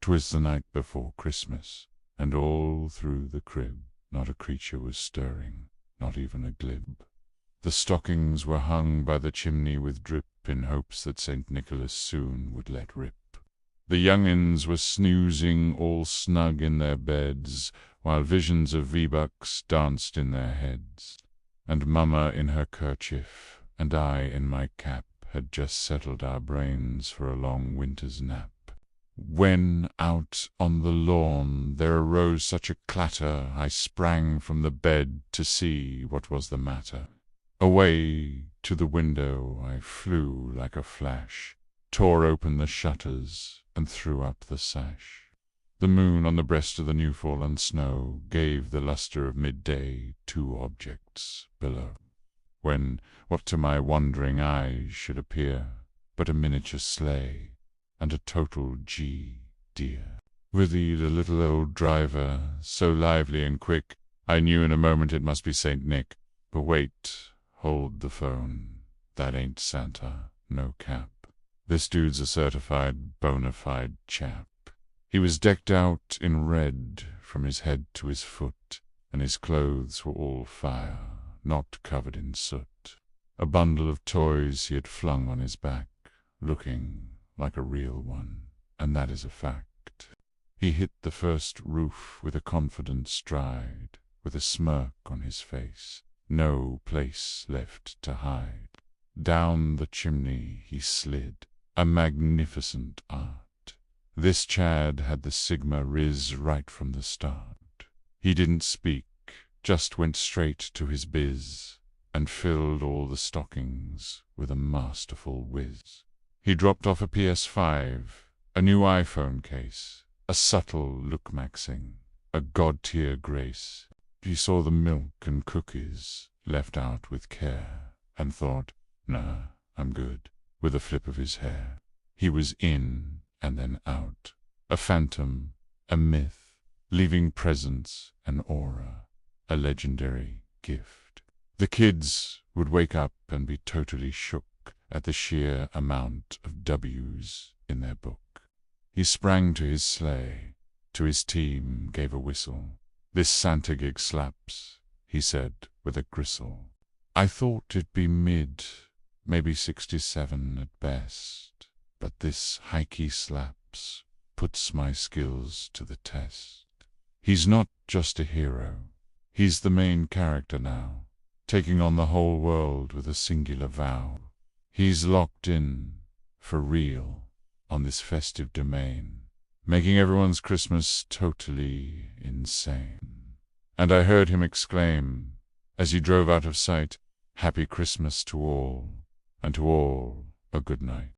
'Twas the night before Christmas, and all through the crib not a creature was stirring, not even a glib. The stockings were hung by the chimney with drip, in hopes that St. Nicholas soon would let rip. The young'uns were snoozing all snug in their beds, while visions of V-Bucks danced in their heads. And Mamma in her kerchief, and I in my cap, had just settled our brains for a long winter's nap, when out on the lawn there arose such a clatter, I sprang from the bed to see what was the matter. Away to the window I flew like a flash, tore open the shutters, and threw up the sash. The moon on the breast of the new-fallen snow gave the lustre of midday to objects below, when what to my wondering eyes should appear but a miniature sleigh, and a total dear. With the little old driver, so lively and quick, I knew in a moment it must be St. Nick. But wait, hold the phone. That ain't Santa, no cap. This dude's a certified, bona fide chap. He was decked out in red from his head to his foot, and his clothes were all fire, not covered in soot. A bundle of toys he had flung on his back, looking like a real one, and that is a fact. He hit the first roof with a confident stride, with a smirk on his face, no place left to hide. Down the chimney he slid, a magnificent art. This Chad had the Sigma Riz right from the start. He didn't speak, just went straight to his biz, and filled all the stockings with a masterful whiz. He dropped off a PS5, a new iPhone case, a subtle look-maxing, a god-tier grace. He saw the milk and cookies left out with care, and thought, "Nah, I'm good," with a flip of his hair. He was in and then out, a phantom, a myth, leaving presents and aura, a legendary gift. The kids would wake up and be totally shook at the sheer amount of W's in their book. He sprang to his sleigh, to his team gave a whistle. "This Santa gig slaps," he said with a gristle. "I thought it'd be maybe 67 at best, but this hikey slaps, puts my skills to the test." He's not just a hero, he's the main character now, taking on the whole world with a singular vow. He's locked in, for real, on this festive domain, making everyone's Christmas totally insane. And I heard him exclaim, as he drove out of sight, "Happy Christmas to all, and to all a good night."